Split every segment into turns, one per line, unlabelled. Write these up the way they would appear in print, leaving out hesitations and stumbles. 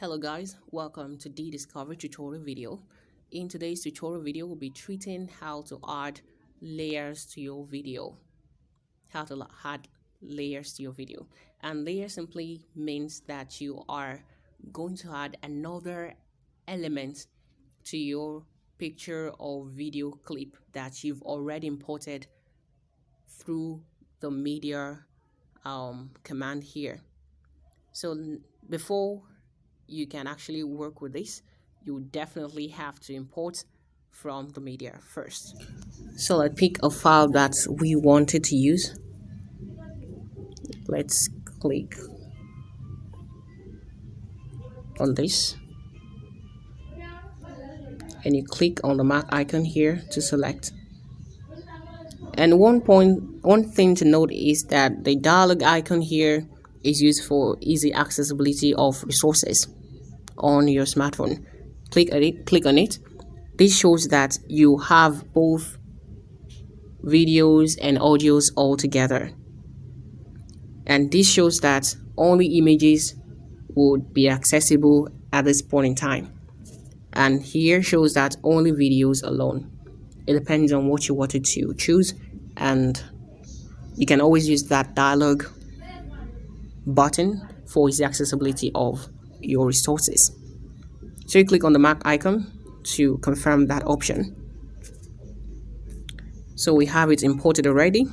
Hello guys, welcome to the Discovery tutorial video. In today's tutorial video, we'll be treating how to add layers to your video. Add layers to your video. And layer simply means that you are going to add another element to your picture or video clip that you've already imported through the media command here. So before you can actually work with this, you definitely have to import from the media first. So let's pick a file that we wanted to use. Let's click on this and you click on the mark icon here to select. And one thing to note is that the dialog icon here is used for easy accessibility of resources on your smartphone. Click on it. This shows that you have both videos and audios all together, and this shows that only images would be accessible at this point in time, and here shows that only videos alone. It depends on what you wanted to choose, and you can always use that dialog button for easy accessibility of your resources. So you click on the mark icon to confirm that option. So we have it imported already,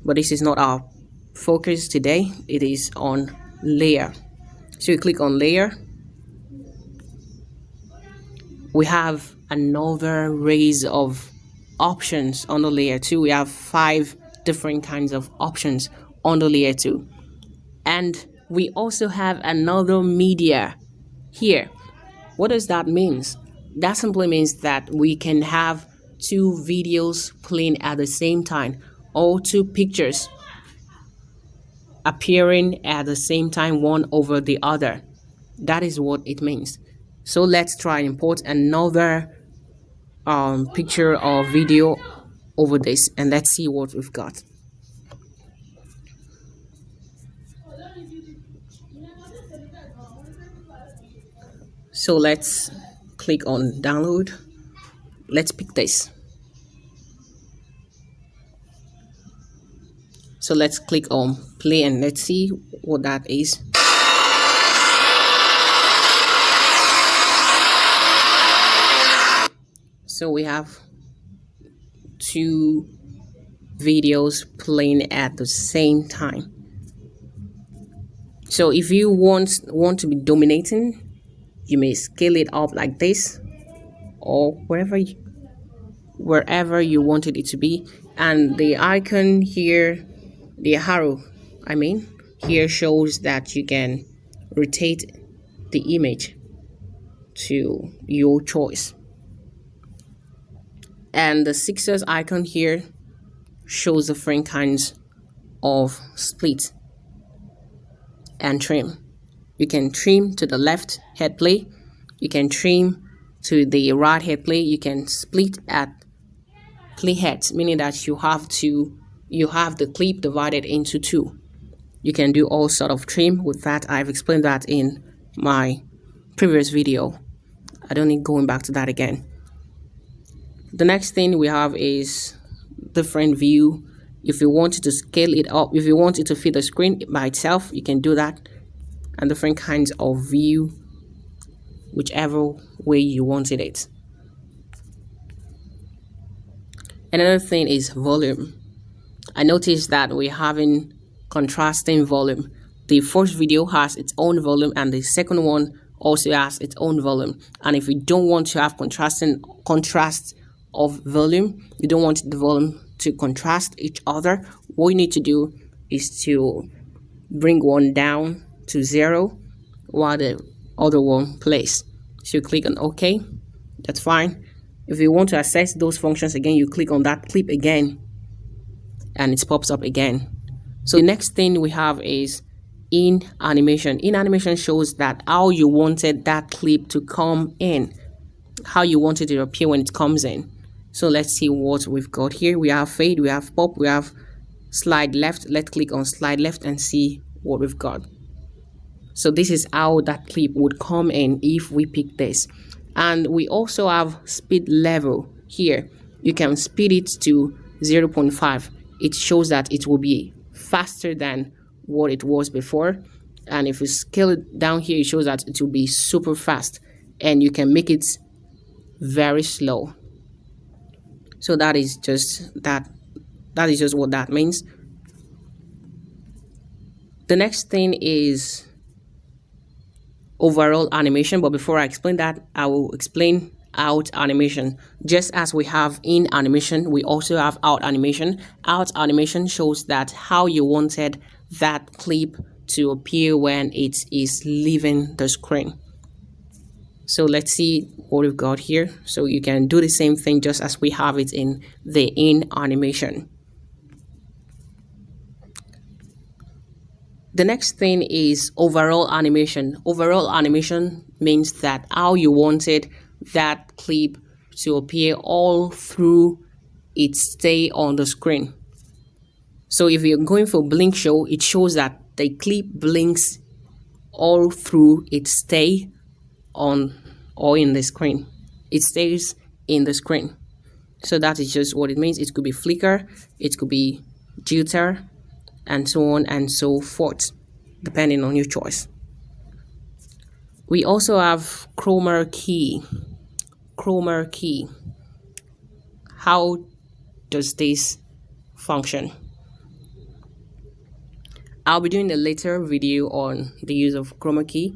but this is not our focus today. It is on layer. So you click on layer. We have another raise of options on the layer 2. We have 5 different kinds of options on the layer 2. And we also have another media here. What does that mean? That simply means that we can have 2 videos playing at the same time, or 2 pictures appearing at the same time, one over the other. That is what it means. So let's try and import another picture or video over this, and let's see what we've got. So let's click on download. Let's pick this. So let's click on play and let's see what that is. So we have 2 videos playing at the same time. So if you want to be dominating, you may scale it up like this, or wherever you wanted it to be. And the icon here, the arrow, here shows that you can rotate the image to your choice. And the scissors icon here shows different kinds of split and trim. You can trim to the left head play, you can trim to the right head play, you can split at playheads, meaning that you have the clip divided into 2. You can do all sort of trim with that. I've explained that in my previous video. I don't need going back to that again. The next thing we have is different view. If you wanted to scale it up, if you want it to fit the screen by itself, you can do that. And different kinds of view, whichever way you wanted it. Another thing is volume. I noticed that we're having contrasting volume. The first video has its own volume and the second one also has its own volume. And if you don't want to have contrast of volume, you don't want the volume to contrast each other, what you need to do is to bring one down to 0 while the other one plays. So you click on OK. That's fine. If you want to access those functions again, you click on that clip again and it pops up again. So the next thing we have is in animation. In animation shows that how you wanted that clip to come in, how you want it to appear when it comes in. So let's see what we've got here. We have fade, we have pop, we have slide left. Let's click on slide left and see what we've got. So this is how that clip would come in if we pick this. And we also have speed level here. You can speed it to 0.5. It shows that it will be faster than what it was before. And if you scale it down here, it shows that it will be super fast. And you can make it very slow. So that is just what that means. The next thing is overall animation, but before I explain that, I will explain out animation. Just as we have in animation, we also have out animation. Out animation shows that how you wanted that clip to appear when it is leaving the screen. So let's see what we've got here. So you can do the same thing just as we have it in the in animation. The next thing is overall animation. Overall animation means that how you wanted that clip to appear all through its stay on the screen. So if you're going for blink show, it shows that the clip blinks all through its stay on or in the screen. It stays in the screen. So that is just what it means. It could be flicker, it could be jitter, and so on and so forth, depending on your choice. We also have chroma key. Chroma key. How does this function? I'll be doing a later video on the use of chroma key.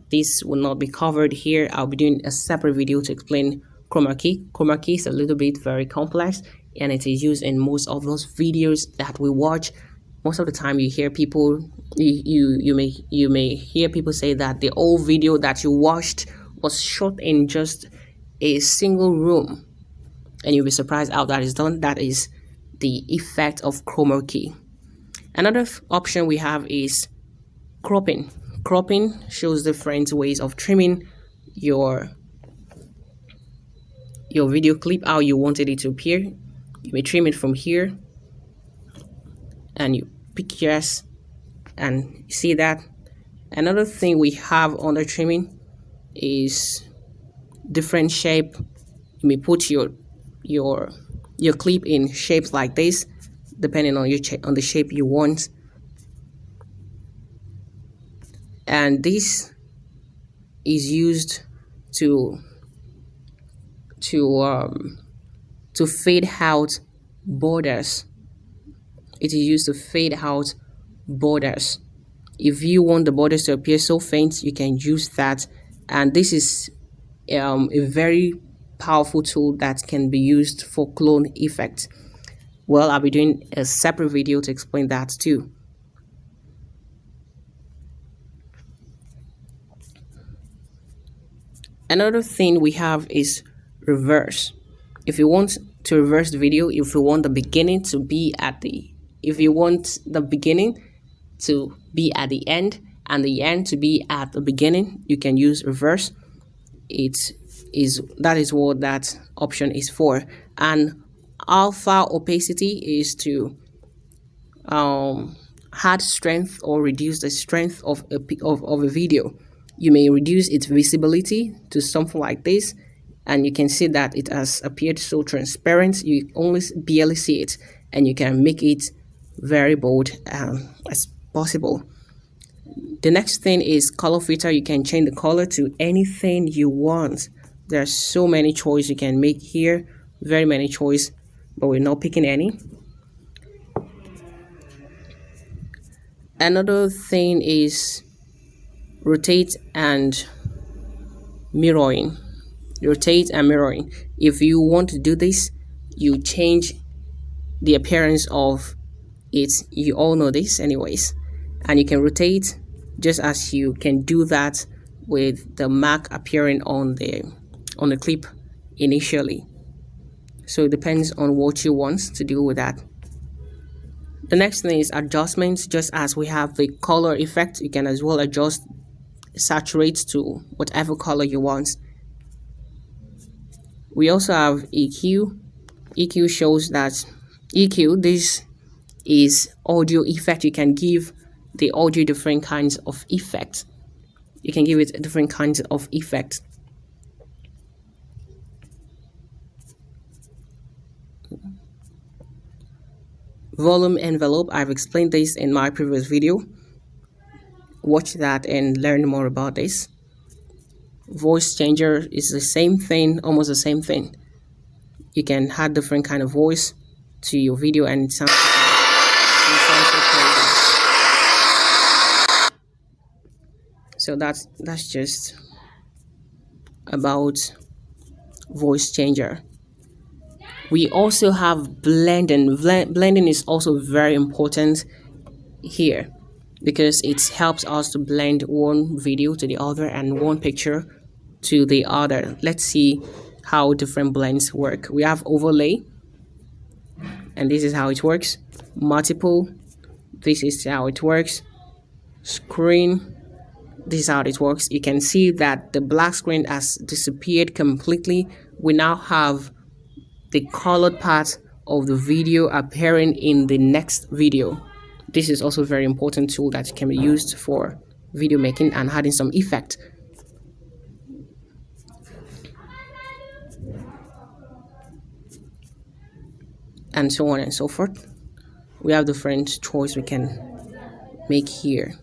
This will not be covered here. I'll be doing a separate video to explain chroma key. Chroma key is a little bit very complex, and it is used in most of those videos that we watch. Most of the time you hear people, you may hear people say that the old video that you watched was shot in just a single room, and you'll be surprised how that is done. That is the effect of chroma key. Another option we have is cropping. Cropping shows different ways of trimming your video clip how you wanted it to appear. You may trim it from here, and you pick yes, and you see that. Another thing we have under trimming is different shape. You may put your clip in shapes like this, depending on the shape you want. And this is used to fade out borders. It is used to fade out borders. If you want the borders to appear so faint, you can use that. And this is a very powerful tool that can be used for clone effect. Well, I'll be doing a separate video to explain that too. Another thing we have is reverse. If you want to reverse the video, if you want the beginning to be at the end and the end to be at the beginning, you can use reverse. That is what that option is for. And alpha opacity is to add strength or reduce the strength of a video. You may reduce its visibility to something like this, and you can see that it has appeared so transparent. You only barely see it, and you can make it very bold as possible. The next thing is color filter. You can change the color to anything you want. There are so many choices you can make here, very many choices, but we're not picking any. Another thing is rotate and mirroring. Rotate and mirroring. If you want to do this, you change the appearance of it. You all know this anyways, and you can rotate just as you can do that with the mark appearing on the clip initially. So it depends on what you want to do with that. The next thing is adjustments. Just as we have the color effect, you can as well adjust saturate to whatever color you want. We also have EQ. EQ shows that this is audio effect. You can give the audio different kinds of effects. you can give it different kinds of effects. Volume envelope, I've explained this in my previous video. Watch that and learn more about this. Voice changer is the same thing, almost the same thing. You can add different kind of voice to your video and it sounds so crazy. So that's just about voice changer. We also have blending. Blending is also very important here because it helps us to blend one video to the other and one picture to the other. Let's see how different blends work. We have overlay, and this is how it works. Multiple, this is how it works. Screen, this is how it works. You can see that the black screen has disappeared completely. We now have the colored part of the video appearing in the next video. This is also a very important tool that can be used for video making and adding some effect. And so on and so forth. We have different choice we can make here.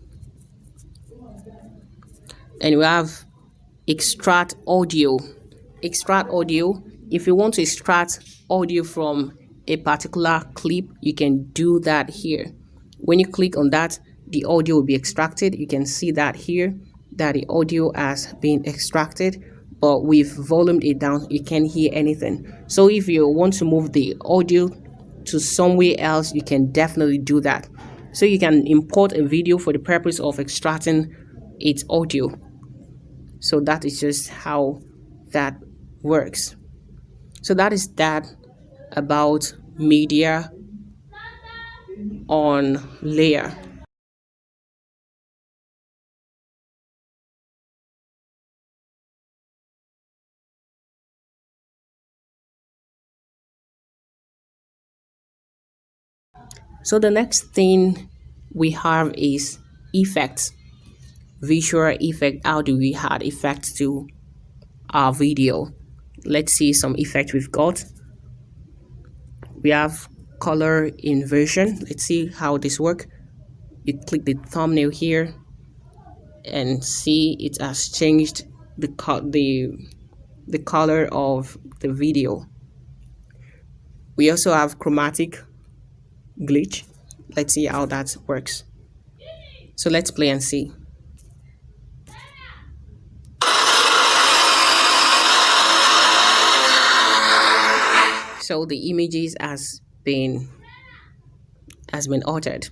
And we have extract audio. Extract audio. If you want to extract audio from a particular clip, you can do that here. When you click on that, the audio will be extracted. You can see that here, that the audio has been extracted, but we've volumed it down. You can't hear anything. So if you want to move the audio to somewhere else, you can definitely do that. So you can import a video for the purpose of extracting its audio. So that is just how that works. So that is that about media on layer. So the next thing we have is effects. Visual effect. How do we add effects to our video? Let's see some effect we've got. We have color inversion. Let's see how this works. You click the thumbnail here and see it has changed the color of the video. We also have chromatic glitch. Let's see how that works. So let's play and see. So the images has been altered.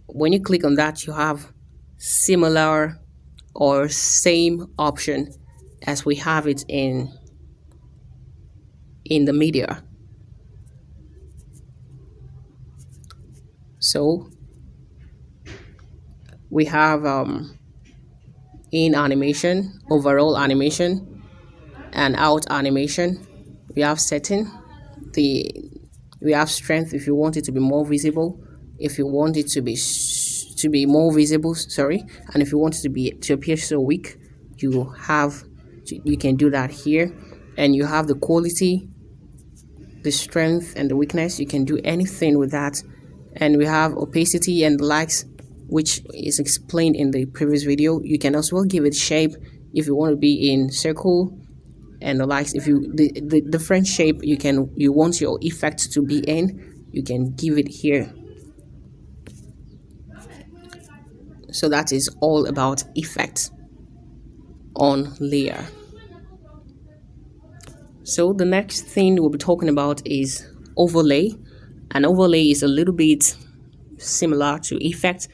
When you click on that, you have similar or same option as we have it in the media. So we have in animation, overall animation, and out animation. We have setting. We have strength if you want it to be more visible, if you want it to be more visible, and if you want it to appear so weak, you can do that here. And you have the quality, the strength, and the weakness. You can do anything with that. And we have opacity and the likes, which is explained in the previous video. You can as well give it shape if you want to be in circle and the likes. If the different shape you want your effect to be in, you can give it here. So that is all about effects on layer. So the next thing we'll be talking about is overlay. An overlay is a little bit similar to effect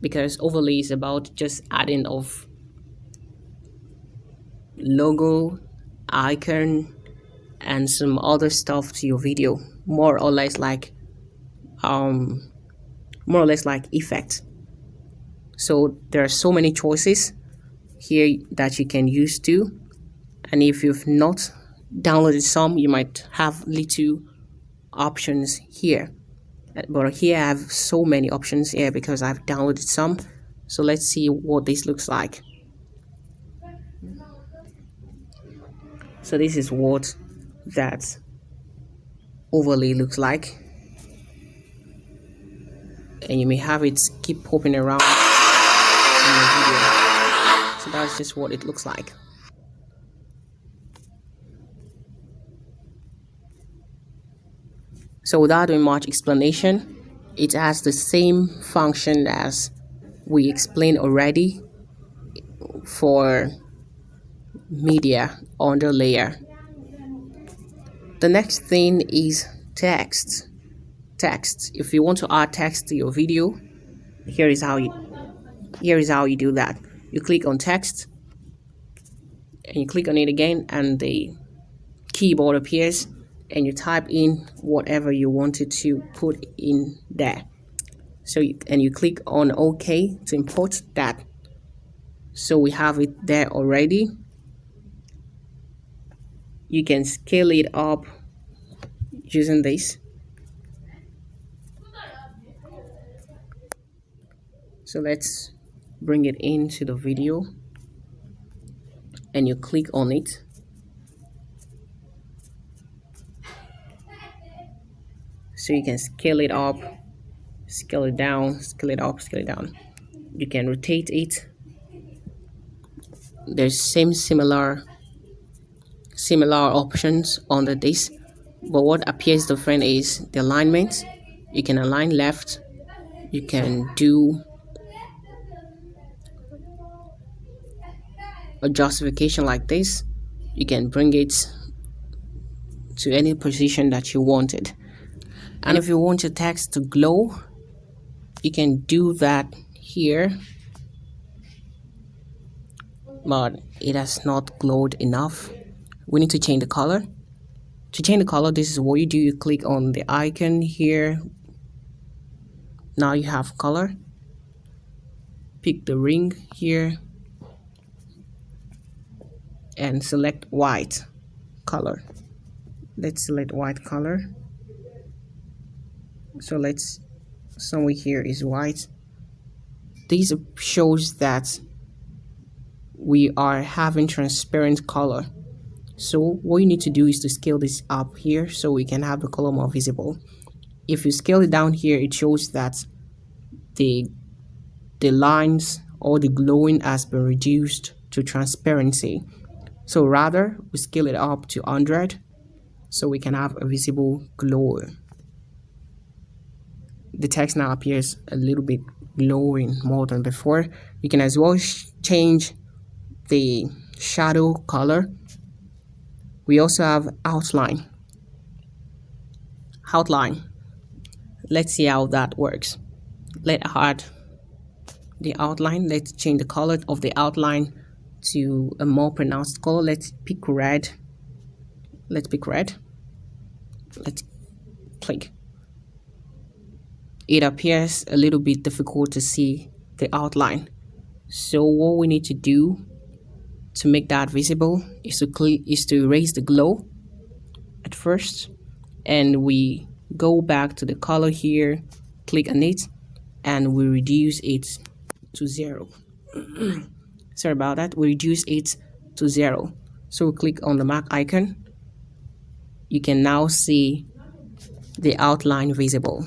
because overlay is about just adding of logo, icon, and some other stuff to your video, more or less like effect. So there are so many choices here that you can use too, and if you've not downloaded some, you might have little options here, but here I have so many options here because I've downloaded some. So let's see what this looks like. So this is what that overlay looks like, and you may have it keep popping around in the video. So that's just what it looks like. So without doing much explanation, it has the same function as we explained already for media under layer. The next thing is text. If you want to add text to your video, here is how you do that. You click on text and you click on it again, and the keyboard appears, and you type in whatever you wanted to put in there. So you click on OK to import that. So we have it there already. You can scale it up using this. So let's bring it into the video, and you click on it. So you can scale it up, scale it down, scale it up, scale it down. You can rotate it. There's similar options under this, but what appears different is the alignment. You can align left. You can do a justification like this. You can bring it to any position that you wanted. And if you want your text to glow, you can do that here, but it has not glowed enough. We need to change the color. To change the color, this is what you do. You click on the icon here. Now you have color. Pick the ring here and select white color. Let's select white color. So somewhere here is white. This shows that we are having transparent color. So what you need to do is to scale this up here so we can have the color more visible. If you scale it down here, it shows that the lines or the glowing has been reduced to transparency. So rather, we scale it up to 100 so we can have a visible glow. The text now appears a little bit glowing more than before. You can as well change the shadow color. We also have outline. Let's see how that works. Let's add the outline. Let's change the color of the outline to a more pronounced color. Let's pick red. Let's click. It appears a little bit difficult to see the outline. So what we need to do to make that visible is to erase the glow at first, and we go back to the color here, click on it, and we reduce it to 0. Sorry about that. We reduce it to 0. So we click on the mark icon. You can now see the outline visible.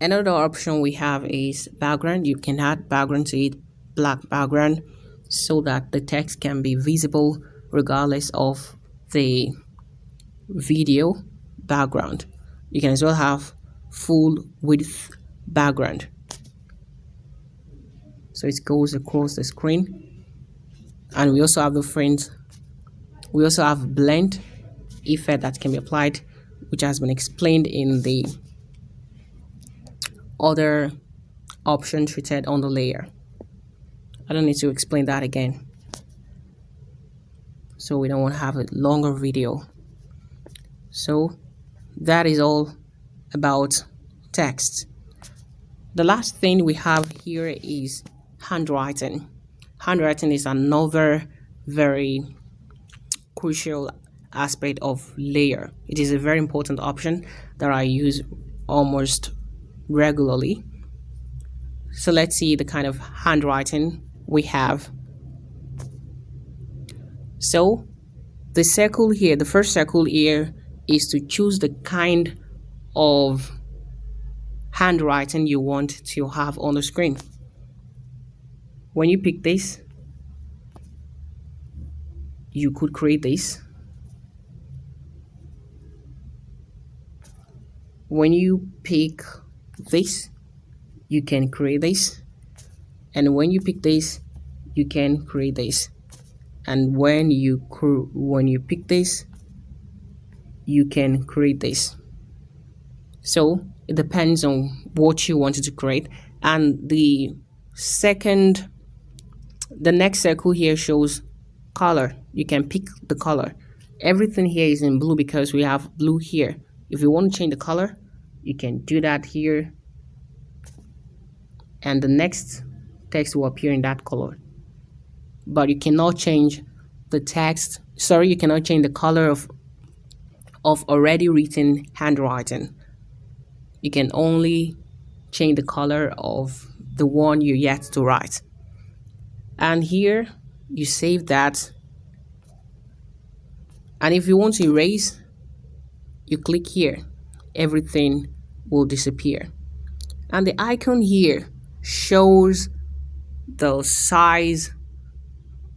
Another option we have is background. You can add background to it, black background, so that the text can be visible regardless of the video background. You can as well have full width background, so it goes across the screen. And we also have blend effect that can be applied, which has been explained in the other option treated on the layer. I don't need to explain that again, so we don't want to have a longer video. So that is all about text. The last thing we have here is handwriting. Handwriting is another very crucial aspect of layer. It is a very important option that I use almost regularly. So let's see the kind of handwriting we have. So the circle here, the first circle here, is to choose the kind of handwriting you want to have on the screen. When you pick this, you could create this. When you pick this, you can create this. And when you pick this, you can create this. And when you pick this, you can create this. So it depends on what you wanted to create. And the next circle here shows color. You can pick the color. Everything here is in blue because we have blue here. If you want to change the color, you can do that here, and the next text will appear in that color. But you cannot change the text. Sorry, you cannot change the color of already written handwriting. You can only change the color of the one you're yet to write. And here you save that. And if you want to erase, you click here. Everything will disappear. And the icon here shows the size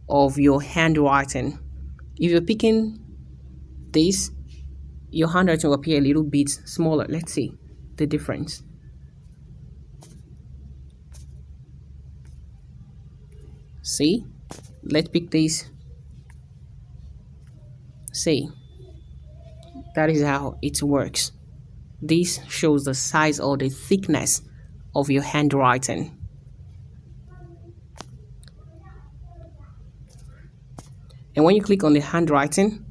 of your handwriting. If you're picking this, your handwriting will appear a little bit smaller. Let's see the difference. See, let's pick this. See, that is how it works. This shows the size or the thickness of your handwriting. And when you click on the handwriting,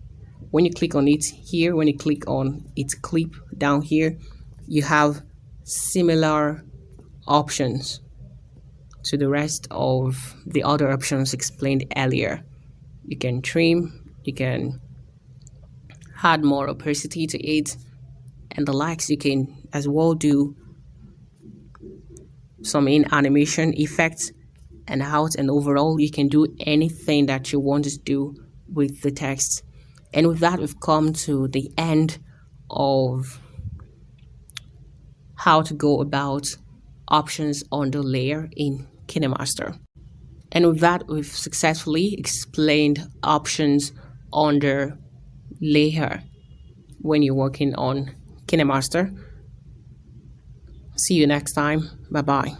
when you click on it here, when you click on its clip down here, you have similar options to the rest of the other options explained earlier. You can trim, you can add more opacity to it, and the likes. You can as well do some in animation effects and out, and overall you can do anything that you want to do with the text. And with that, we've come to the end of how to go about options on the layer in Kinemaster. And with that, we've successfully explained options under layer when you're working on Kinemaster. See you next time. Bye bye.